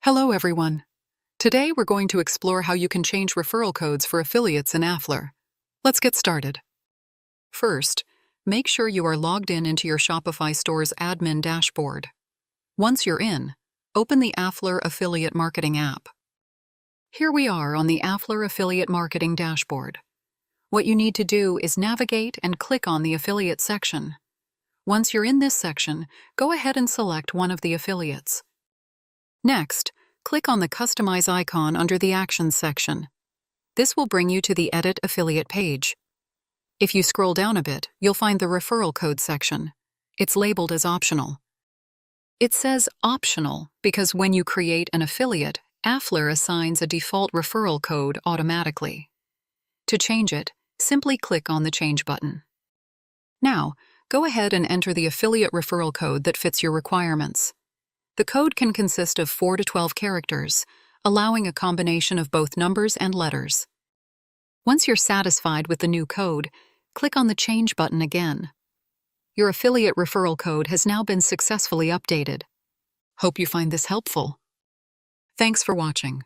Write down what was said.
Hello everyone. Today we're going to explore how you can change referral codes for affiliates in Afflr. Let's get started. First, make sure you are logged in into your Shopify store's admin dashboard. Once you're in, open the Afflr Affiliate Marketing app. Here we are on the Afflr Affiliate Marketing dashboard. What you need to do is navigate and click on the affiliate section. Once you're in this section, go ahead and select one of the affiliates. Next, click on the Customize icon under the Actions section. This will bring you to the Edit Affiliate page. If you scroll down a bit, you'll find the Referral Code section. It's labeled as Optional. It says Optional because when you create an affiliate, Afflr assigns a default referral code automatically. To change it, simply click on the Change button. Now, go ahead and enter the affiliate referral code that fits your requirements. The code can consist of 4 to 12 characters, allowing a combination of both numbers and letters. Once you're satisfied with the new code, click on the Change button again. Your affiliate referral code has now been successfully updated. Hope you find this helpful. Thanks for watching.